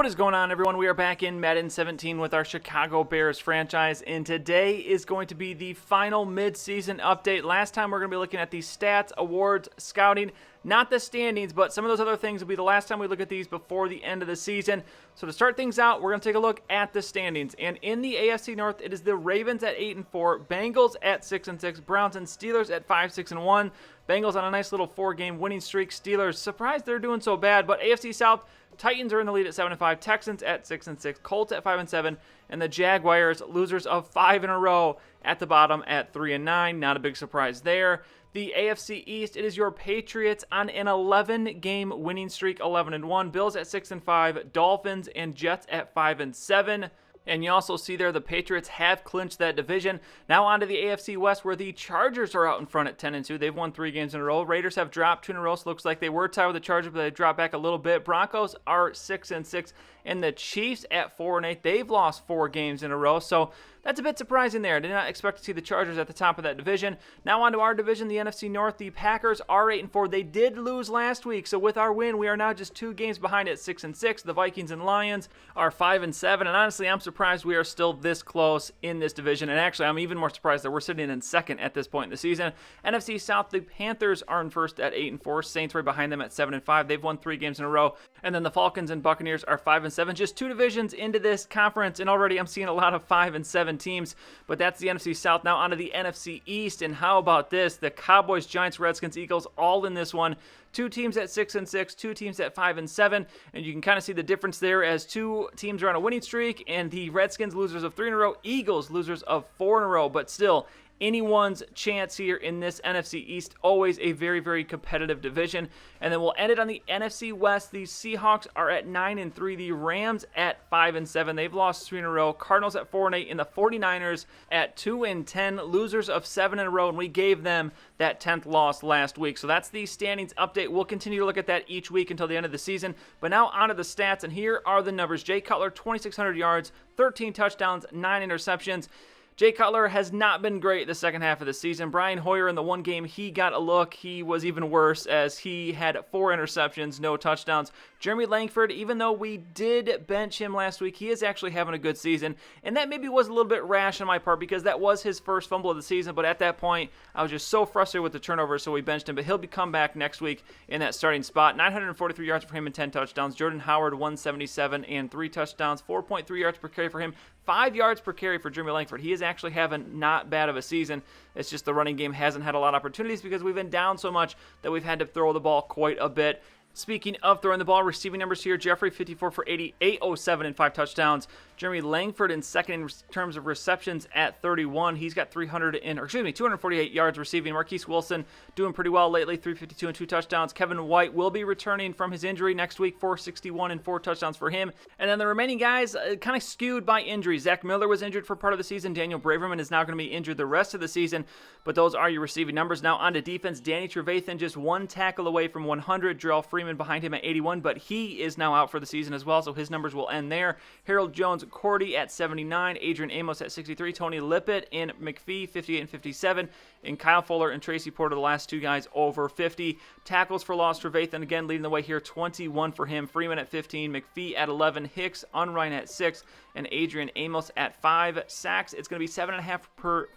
is going on, everyone? We are back in Madden 17 with our Chicago Bears franchise, and today is going to be the final mid-season update. Last time we're going to be looking at the stats, awards, scouting, not the standings, but some of those other things will be the last time we look at these before the end of the season. So to start things out, we're going to take a look at the standings. And in the AFC North, it is the Ravens at 8-4, Bengals at 6-6, Browns and Steelers at 5-6-1. Bengals on a nice little 4-game winning streak. Steelers, surprised they're doing so bad, but AFC South, Titans are in the lead at 7-5, Texans at 6-6, Colts at 5-7, and the Jaguars, losers of 5 in a row, at the bottom at 3-9. Not a big surprise there. The AFC East, it is your Patriots on an 11-game winning streak, 11-1. Bills at 6-5, Dolphins and Jets at 5-7. And you also see there the Patriots have clinched that division. Now on to the AFC West, where the Chargers are out in front at 10-2. They've won 3 games in a row. Raiders have dropped 2 in a row, so looks like they were tied with the Chargers, but they dropped back a little bit. Broncos are 6-6, and the Chiefs at 4-8. They've lost 4 games in a row, so that's a bit surprising there. I did not expect to see the Chargers at the top of that division. Now on to our division, the NFC North. The Packers are 8-4. They did lose last week, so with our win, we are now just 2 games behind at 6-6. The Vikings and Lions are 5-7, and honestly, I'm surprised we are still this close in this division. And actually, I'm even more surprised that we're sitting in second at this point in the season. NFC South, the Panthers are in first at 8-4. Saints right behind them at 7-5. They've won 3 games in a row. And then the Falcons and Buccaneers are 5-7. Just 2 divisions into this conference, and already I'm seeing a lot of 5-7 teams. But that's the NFC South. Now onto the NFC East, and how about this? The Cowboys, Giants, Redskins, Eagles, all in this one. 2 teams at 6-6, 2 teams at 5-7, and you can kind of see the difference there as 2 teams are on a winning streak, and the Redskins losers of 3 in a row, Eagles losers of 4 in a row, but still, anyone's chance here in this NFC East. Always a very, very competitive division. And then we'll end it on the NFC West. The Seahawks are at 9-3. The Rams at 5-7. They've lost 3 in a row. Cardinals at 4-8. And the 49ers at 2-10. Losers of 7 in a row. And we gave them that 10th loss last week. So that's the standings update. We'll continue to look at that each week until the end of the season. But now onto the stats. And here are the numbers. Jay Cutler, 2,600 yards, 13 touchdowns, 9 interceptions. Jay Cutler has not been great the second half of the season. Brian Hoyer in the one game, he got a look. He was even worse as he had 4 interceptions, no touchdowns. Jeremy Langford, even though we did bench him last week, he is actually having a good season. And that maybe was a little bit rash on my part because that was his first fumble of the season. But at that point, I was just so frustrated with the turnovers, so we benched him. But he'll come back next week in that starting spot. 943 yards for him and 10 touchdowns. Jordan Howard, 177 and 3 touchdowns. 4.3 yards per carry for him. 5 yards per carry for Jeremy Langford. He is actually having not bad of a season. It's just the running game hasn't had a lot of opportunities because we've been down so much that we've had to throw the ball quite a bit. Speaking of throwing the ball, receiving numbers here, Jeffrey 54 for 80, 807 and 5 touchdowns. Jeremy Langford in second in terms of receptions at 31. He's got 248 yards receiving. Marquise Wilson doing pretty well lately, 352 and 2 touchdowns. Kevin White will be returning from his injury next week, 461 and 4 touchdowns for him. And then the remaining guys kind of skewed by injury. Zach Miller was injured for part of the season. Daniel Braverman is now going to be injured the rest of the season, but those are your receiving numbers. Now on to defense. Danny Trevathan just 1 tackle away from 100. Jarrell Freeman behind him at 81, but he is now out for the season as well, so his numbers will end there. Harold Jones Cordy at 79, Adrian Amos at 63, Tony Lippett and McPhee 58 and 57, and Kyle Fuller and Tracy Porter, the last 2 guys, over 50. Tackles for loss, Trevathan again leading the way here, 21 for him, Freeman at 15, McPhee at 11, Hicks, Unrein at 6, and Adrian Amos at 5. Sacks, it's going to be 7.5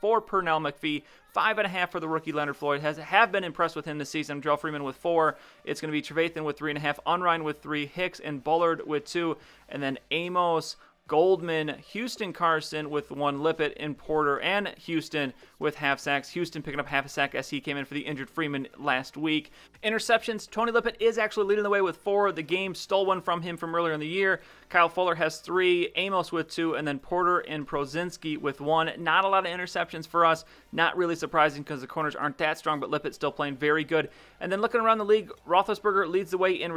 for Pernell McPhee, 5.5 for the rookie Leonard Floyd. Have been impressed with him this season. Jarrell Freeman with 4. It's going to be Trevathan with 3.5, Unrein with 3, Hicks and Bullard with 2, and then Amos, Goldman, Houston Carson with 1, Lippett and Porter, and Houston with half sacks. Houston picking up half a sack as he came in for the injured Freeman last week. Interceptions, Tony Lippett is actually leading the way with 4. The game stole one from him from earlier in the year. Kyle Fuller has 3, Amos with 2, and then Porter and Prozinski with 1. Not a lot of interceptions for us. Not really surprising because the corners aren't that strong, but Lippett still playing very good. And then looking around the league, Roethlisberger leads the way in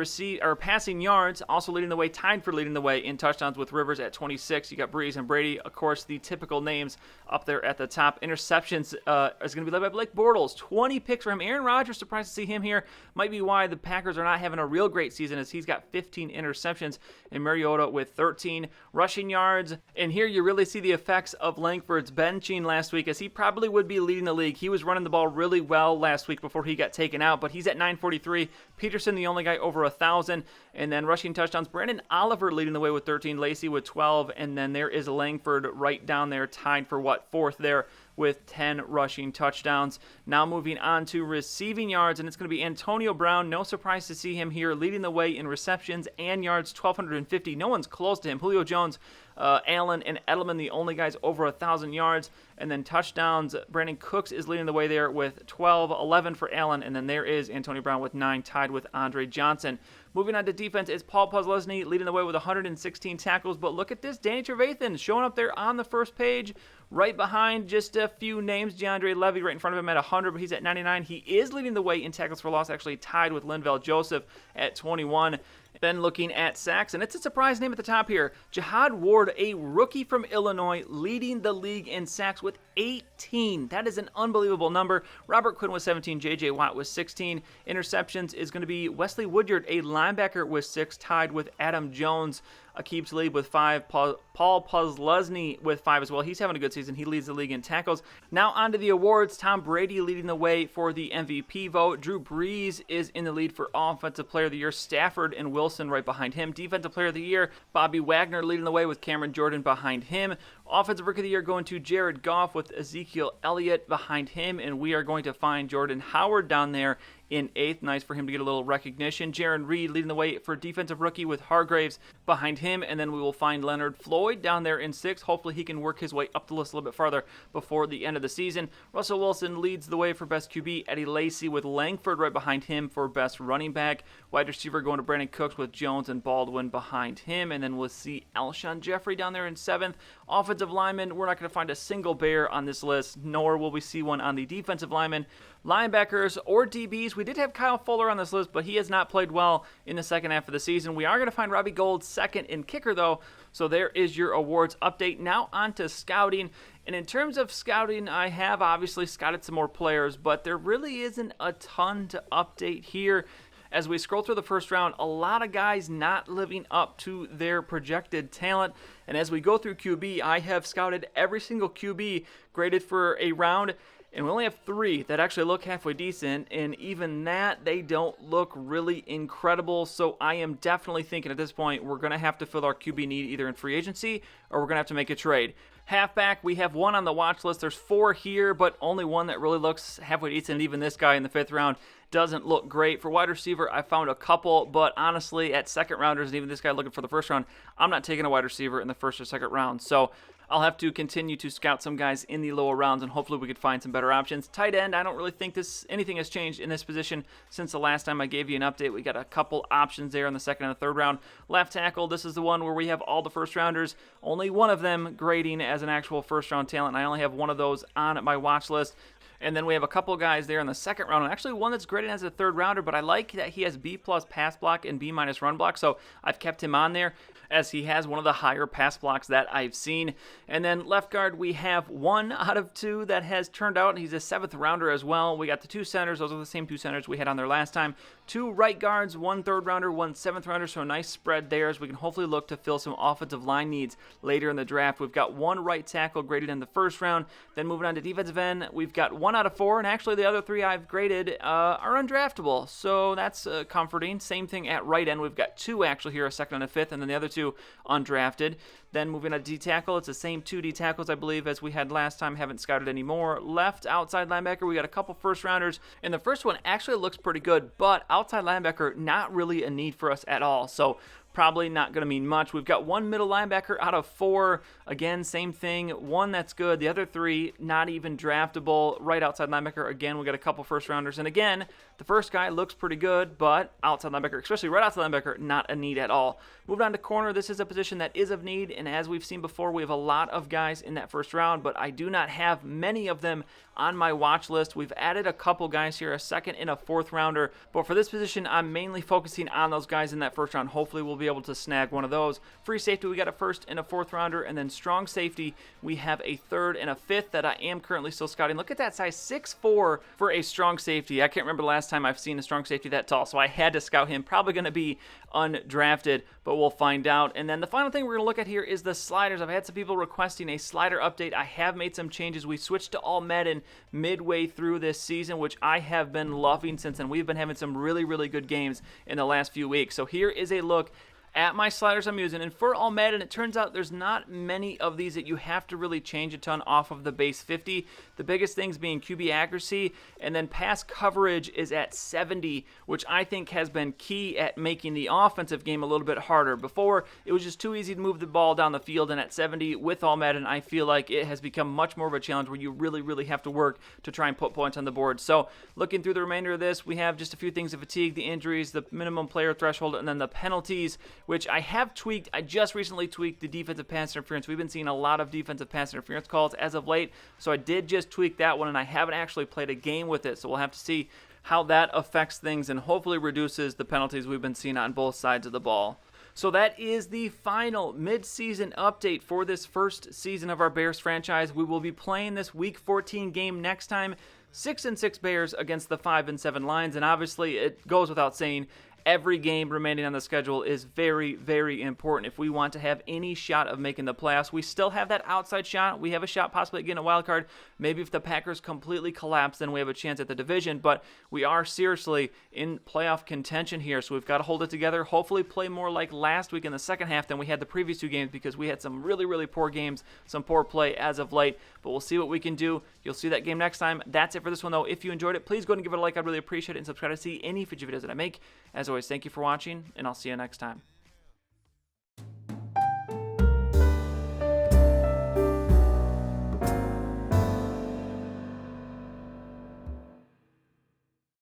passing yards, also leading the way, tied for leading the way in touchdowns with Rivers at 26. You got Breeze and Brady, of course, the typical names up there at the top. Interceptions, interceptions is going to be led by Blake Bortles. 20 picks for him. Aaron Rodgers, surprised to see him here. Might be why the Packers are not having a real great season, as he's got 15 interceptions, and Mariota with 13 rushing yards. And here you really see the effects of Langford's benching last week, as he probably would be leading the league. He was running the ball really well last week before he got taken out, but he's at 943. Peterson, the only guy over 1,000. And then rushing touchdowns, Brandon Oliver leading the way with 13, Lacey with 12, and then there is Langford right down there, tied for fourth there with 10 rushing touchdowns. Now moving on to receiving yards, and it's going to be Antonio Brown. No surprise to see him here leading the way in receptions and yards, 1,250. No one's close to him. Julio Jones, Allen, and Edelman, the only guys over 1,000 yards. And then touchdowns, Brandon Cooks is leading the way there with 12, 11 for Allen, and then there is Antonio Brown with 9, tied with Andre Johnson. Moving on to defense is Paul Posluszny leading the way with 116 tackles, but look at this, Danny Trevathan showing up there on the first page, right behind just a few names. DeAndre Levy right in front of him at 100, but he's at 99. He is leading the way in tackles for loss, actually tied with Linval Joseph at 21. Then looking at sacks, and it's a surprise name at the top here, Jihad Ward, a rookie from Illinois, leading the league in sacks with 18. That is an unbelievable number. Robert Quinn with 17, J.J. Watt with 16. Interceptions is going to be Wesley Woodyard, a linebacker with 6, tied with Adam Jones. Aqib Talib with 5, Paul Posluszny with 5 as well. He's having a good season. He leads the league in tackles. Now on to the awards. Tom Brady leading the way for the MVP vote. Drew Brees is in the lead for Offensive Player of the Year. Stafford and Wilson right behind him. Defensive Player of the Year, Bobby Wagner leading the way with Cameron Jordan behind him. Offensive Rookie of the Year going to Jared Goff with Ezekiel Elliott behind him, and we are going to find Jordan Howard down there in 8th. Nice for him to get a little recognition. Jaron Reed leading the way for Defensive Rookie with Hargraves behind him, and then we will find Leonard Floyd down there in 6th. Hopefully he can work his way up the list a little bit farther before the end of the season. Russell Wilson leads the way for Best QB. Eddie Lacy with Langford right behind him for Best Running Back. Wide receiver going to Brandon Cooks with Jones and Baldwin behind him, and then we'll see Alshon Jeffrey down there in 7th. Offensive lineman, we're not going to find a single Bear on this list, nor will we see one on the defensive lineman. Linebackers or DBs, we did have Kyle Fuller on this list, but he has not played well in the second half of the season. We are going to find Robbie Gould second in kicker, though, so there is your awards update. Now on to scouting, and in terms of scouting, I have obviously scouted some more players, but there really isn't a ton to update here. As we scroll through the first round, a lot of guys not living up to their projected talent. And as we go through QB, I have scouted every single QB graded for a round, and we only have 3 that actually look halfway decent, and even that, they don't look really incredible. So I am definitely thinking at this point we're going to have to fill our QB need either in free agency or we're going to have to make a trade. Halfback, we have 1 on the watch list. There's 4 here, but only 1 that really looks halfway decent. Even this guy in the 5th round doesn't look great. For wide receiver, I found a couple, but honestly, at second rounders, and even this guy looking for the first round, I'm not taking a wide receiver in the first or second round. So I'll have to continue to scout some guys in the lower rounds, and hopefully we could find some better options. Tight end, I don't really think anything has changed in this position since the last time I gave you an update. We got a couple options there in the second and the third round. Left tackle, this is the one where we have all the first rounders, only one of them grading as an actual first round talent, and I only have one of those on my watch list. And then we have a couple guys there in the second round, and actually one that's graded as a third rounder, but I like that he has B+ pass block and B- run block, so I've kept him on there as he has one of the higher pass blocks that I've seen. And then left guard, we have 1 out of 2 that has turned out. He's a 7th rounder as well. We got the 2 centers. Those are the same 2 centers we had on there last time. 2 right guards, 1 third rounder, 1 7th rounder, so a nice spread there as we can hopefully look to fill some offensive line needs later in the draft. We've got 1 right tackle graded in the first round. Then moving on to defensive end, we've got 1 out of 4, and actually the other 3 I've graded are undraftable, so that's comforting. Same thing at right end. We've got 2 actually here, a 2nd and a 5th, and then the other 2 undrafted. Then moving on to D tackle, it's the same 2 D tackles I believe as we had last time. Haven't scouted any more. Left outside linebacker, we got a couple first rounders, and the first one actually looks pretty good, but outside linebacker, not really a need for us at all. So probably not going to mean much. We've got 1 middle linebacker out of 4. Again, same thing. 1 that's good. The other 3 not even draftable. Right outside linebacker, again, we got a couple first rounders. And again, the first guy looks pretty good, but outside linebacker, especially right outside linebacker, not a need at all. Moving on to corner, this is a position that is of need, and as we've seen before, we have a lot of guys in that first round, but I do not have many of them on my watch list. We've added a couple guys here, a 2nd and a 4th rounder, but for this position, I'm mainly focusing on those guys in that first round. Hopefully we'll be be able to snag one of those. Free safety, we got a first and a fourth rounder, and then strong safety, we have a third and a fifth that I am currently still scouting. Look at that size, 6'4" for a strong safety. I can't remember the last time I've seen a strong safety that tall, so I had to scout him. Probably going to be undrafted, but we'll find out. And then the final thing we're going to look at here is the sliders. I've had some people requesting a slider update. I have made some changes. We switched to all Madden midway through this season, which I have been loving since then. We've been having some really, really good games in the last few weeks. So here is a look at my sliders I'm using, and for all Madden, it turns out there's not many of these that you have to really change a ton off of the base 50. The biggest things being QB accuracy, and then pass coverage is at 70, which I think has been key at making the offensive game a little bit harder. Before, it was just too easy to move the ball down the field, and at 70 with all Madden, I feel like it has become much more of a challenge where you really, really have to work to try and put points on the board. So looking through the remainder of this, we have just a few things: of fatigue, the injuries, the minimum player threshold, and then the penalties, which I have tweaked. I just recently tweaked the defensive pass interference. We've been seeing a lot of defensive pass interference calls as of late, so I did just tweak that one, and I haven't actually played a game with it, so we'll have to see how that affects things and hopefully reduces the penalties we've been seeing on both sides of the ball. So that is the final mid-season update for this first season of our Bears franchise. We will be playing this Week 14 game next time, 6-6 Bears against the 5-7 Lions, and obviously it goes without saying, every game remaining on the schedule is very, very important if we want to have any shot of making the playoffs. We still have that outside shot. We have a shot possibly at getting a wild card. Maybe if the Packers completely collapse, then we have a chance at the division. But we are seriously in playoff contention here, so we've got to hold it together. Hopefully play more like last week in the second half than we had the previous two games, because we had some really, really poor games, some poor play as of late. But we'll see what we can do. You'll see that game next time. That's it for this one, though. If you enjoyed it, please go ahead and give it a like. I'd really appreciate it. And subscribe to see any future videos that I make. As always, thank you for watching, and I'll see you next time.